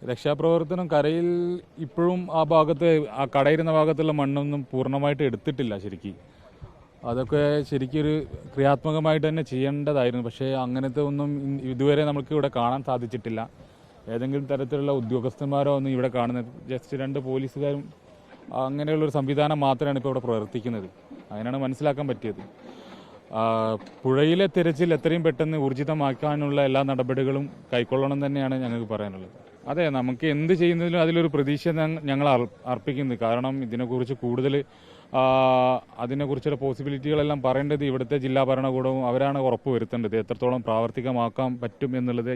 രക്ഷാപ്രവർത്തനം കരയിൽ ഇപ്പോഴും ആ ഭാഗത്ത് ആ കടയിരുന്ന ഭാഗത്തുള്ള മണ്ണൊന്നും പൂർണ്ണമായിട്ട് എടുത്തിട്ടില്ല ശരിക്കും. അതൊക്കെ ശരിക്കൊരു ക്രിയാത്മകമായിട്ട് തന്നെ ചെയ്യേണ്ടതായിരുന്നു. പക്ഷേ അങ്ങനത്തെ ഒന്നും ഇതുവരെ നമുക്ക് ഇവിടെ കാണാൻ സാധിച്ചിട്ടില്ല. ഏതെങ്കിലും തരത്തിലുള്ള ഉദ്യോഗസ്ഥന്മാരോ ഒന്നും ഇവിടെ കാണുന്നത്, ജസ്റ്റ് 2 പോലീസുകാരും അങ്ങനെയുള്ളൊരു സംവിധാനം മാത്രമാണ് ഇപ്പോൾ ഇവിടെ പ്രവർത്തിക്കുന്നത്. അങ്ങനെയാണ് മനസ്സിലാക്കാൻ പറ്റിയത്. പുഴയിലെ തിരച്ചിൽ എത്രയും പെട്ടെന്ന് ഊർജിതമാക്കാനുള്ള എല്ലാ നടപടികളും കൈക്കൊള്ളണം തന്നെയാണ് ഞങ്ങൾക്ക് പറയാനുള്ളത്. അതെ, നമുക്ക് എന്ത് ചെയ്യുന്നതിലും അതിലൊരു പ്രതീക്ഷ ഞങ്ങൾ അർപ്പിക്കുന്നത്. കാരണം ഇതിനെക്കുറിച്ച് കൂടുതൽ അതിനെക്കുറിച്ചുള്ള പോസിബിലിറ്റികളെല്ലാം പറയേണ്ടത് ഇവിടുത്തെ ജില്ലാ ഭരണകൂടവും അവരാണ് ഉറപ്പ് വരുത്തേണ്ടത്. എത്രത്തോളം പ്രാവർത്തികമാക്കാൻ പറ്റും എന്നുള്ളത്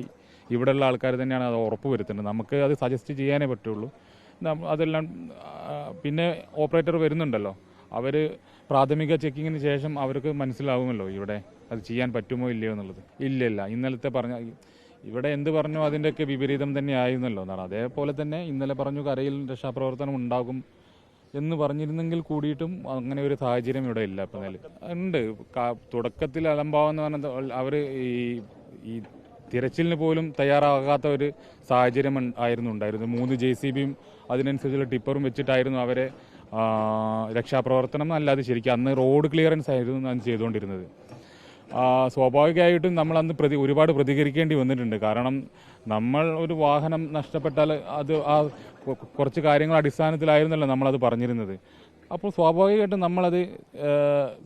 ഇവിടെയുള്ള ആൾക്കാർ തന്നെയാണ് അത് ഉറപ്പ് വരുത്തേണ്ടത്. നമുക്ക് അത് സജസ്റ്റ് ചെയ്യാനേ പറ്റുള്ളൂ. അതെല്ലാം പിന്നെ ഓപ്പറേറ്റർ വരുന്നുണ്ടല്ലോ, അവർ പ്രാഥമിക ചെക്കിങ്ങിന് ശേഷം അവർക്ക് മനസ്സിലാവുമല്ലോ ഇവിടെ അത് ചെയ്യാൻ പറ്റുമോ ഇല്ലയോ എന്നുള്ളത്. ഇല്ല, ഇന്നലത്തെ പറഞ്ഞ ഇവിടെ എന്ത് പറഞ്ഞോ അതിൻ്റെയൊക്കെ വിപരീതം തന്നെ ആയിരുന്നല്ലോ എന്നാണ്. അതേപോലെ തന്നെ ഇന്നലെ പറഞ്ഞു കരയിൽ രക്ഷാപ്രവർത്തനം ഉണ്ടാകും എന്ന് പറഞ്ഞിരുന്നെങ്കിൽ കൂടിയിട്ടും അങ്ങനെ ഒരു സാഹചര്യം ഇവിടെ ഇല്ല. ഇപ്പം ഉണ്ട്. തുടക്കത്തിൽ അലംഭാവം എന്ന് പറഞ്ഞാൽ അവർ ഈ തിരച്ചിലിന് പോലും തയ്യാറാകാത്ത ഒരു സാഹചര്യം ആയിരുന്നു ഉണ്ടായിരുന്നത്. 3 JCBയും അതിനനുസരിച്ചുള്ള ടിപ്പറും വെച്ചിട്ടായിരുന്നു അവരെ രക്ഷാപ്രവർത്തനം അല്ലാതെ ശരിക്കും അന്ന് റോഡ് ക്ലിയറൻസ് ആയിരുന്നു അന്ന് ചെയ്തുകൊണ്ടിരുന്നത്. സ്വാഭാവികമായിട്ടും നമ്മൾ അന്ന് ഒരുപാട് പ്രതികരിക്കേണ്ടി വന്നിട്ടുണ്ട്. കാരണം നമ്മൾ ഒരു വാഹനം നഷ്ടപ്പെട്ടാൽ അത് കുറച്ച് കാര്യങ്ങൾ അടിസ്ഥാനത്തിലായിരുന്നല്ലോ നമ്മളത് പറഞ്ഞിരുന്നത്. അപ്പോൾ സ്വാഭാവികമായിട്ടും നമ്മളത്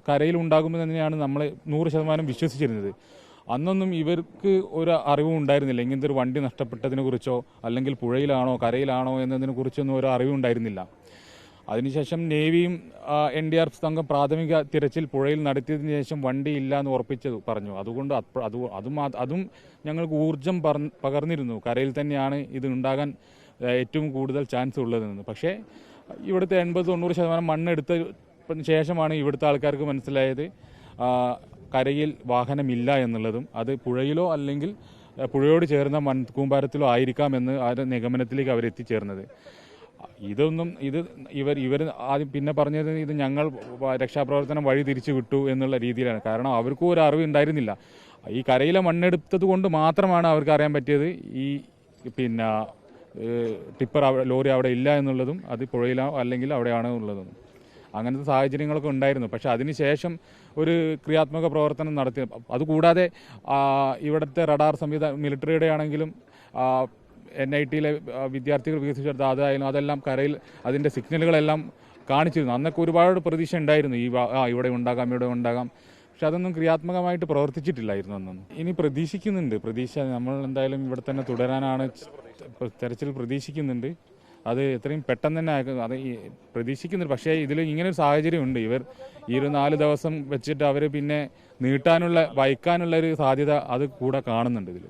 കരയിൽ ഉണ്ടാകുമെന്ന് തന്നെയാണ് നമ്മൾ 100% വിശ്വസിച്ചിരുന്നത്. അന്നൊന്നും ഇവർക്ക് ഒരു അറിവും ഉണ്ടായിരുന്നില്ല. ഇങ്ങനത്തെ ഒരു വണ്ടി നഷ്ടപ്പെട്ടതിനെ കുറിച്ചോ അല്ലെങ്കിൽ പുഴയിലാണോ കരയിലാണോ എന്നതിനെ കുറിച്ചൊന്നും ഒരു അറിവുണ്ടായിരുന്നില്ല. അതിനുശേഷം നേവിയും NDRF സംഘം പ്രാഥമിക തിരച്ചിൽ പുഴയിൽ നടത്തിയതിനു ശേഷം വണ്ടി ഇല്ല എന്ന് ഉറപ്പിച്ചത് പറഞ്ഞു. അതുകൊണ്ട് അതും ഞങ്ങൾക്ക് ഊർജം പകർന്നിരുന്നു. കരയിൽ തന്നെയാണ് ഇത് ഉണ്ടാകാൻ ഏറ്റവും കൂടുതൽ ചാൻസ് ഉള്ളതെന്ന്. പക്ഷേ ഇവിടുത്തെ 80-90% മണ്ണെടുത്ത ശേഷമാണ് ഇവിടുത്തെ ആൾക്കാർക്ക് മനസ്സിലായത് കരയിൽ വാഹനമില്ല എന്നുള്ളതും അത് പുഴയിലോ അല്ലെങ്കിൽ പുഴയോട് ചേർന്ന മൺകൂമ്പാരത്തിലോ ആയിരിക്കാമെന്ന് ആ നിഗമനത്തിലേക്ക് അവരെത്തിച്ചേർന്നത്. ഇവർ ആദ്യം പിന്നെ പറഞ്ഞത് ഇത് ഞങ്ങൾ രക്ഷാപ്രവർത്തനം വഴി തിരിച്ചു വിട്ടു എന്നുള്ള രീതിയിലാണ്. കാരണം അവർക്കും ഒരു അറിവ് ഉണ്ടായിരുന്നില്ല. ഈ കരയിലെ മണ്ണെടുത്തത് കൊണ്ട് മാത്രമാണ് അവർക്ക് അറിയാൻ പറ്റിയത് ഈ ടിപ്പർ ലോറി അവിടെ ഇല്ല എന്നുള്ളതും അത് പുഴയിലോ അല്ലെങ്കിൽ അവിടെയാണ് ഉള്ളതും. അങ്ങനത്തെ സാഹചര്യങ്ങളൊക്കെ ഉണ്ടായിരുന്നു. പക്ഷെ അതിനുശേഷം ഒരു ക്രിയാത്മക പ്രവർത്തനം നടത്തി. അതുകൂടാതെ ഇവിടുത്തെ റഡാർ സംവിധാനം മിലിറ്ററിയുടെ ആണെങ്കിലും NITയിലെ വിദ്യാർത്ഥികൾ വികസിച്ചെടുത്ത അതെല്ലാം കരയിൽ അതിൻ്റെ സിഗ്നലുകളെല്ലാം കാണിച്ചിരുന്നു. അന്നൊക്കെ ഒരുപാട് പ്രതീക്ഷ ഉണ്ടായിരുന്നു ഇവിടെ ഉണ്ടാകാം. പക്ഷെ അതൊന്നും ക്രിയാത്മകമായിട്ട് പ്രവർത്തിച്ചിട്ടില്ലായിരുന്നു അന്നൊന്നും. ഇനി പ്രതീക്ഷിക്കുന്നുണ്ട്. നമ്മൾ എന്തായാലും ഇവിടെ തന്നെ തുടരാനാണ് തെരച്ചിൽ പ്രതീക്ഷിക്കുന്നുണ്ട്. അത് എത്രയും പെട്ടെന്ന് തന്നെ അത് പ്രതീക്ഷിക്കുന്നുണ്ട്. പക്ഷേ ഇതിൽ ഇങ്ങനെ ഒരു സാഹചര്യം ഉണ്ട്. ഇവർ ഈ ഒരു 4 ദിവസം വെച്ചിട്ട് അവർ പിന്നെ വൈക്കാനുള്ള ഒരു സാധ്യത അത് കൂടെ കാണുന്നുണ്ട് ഇതിൽ.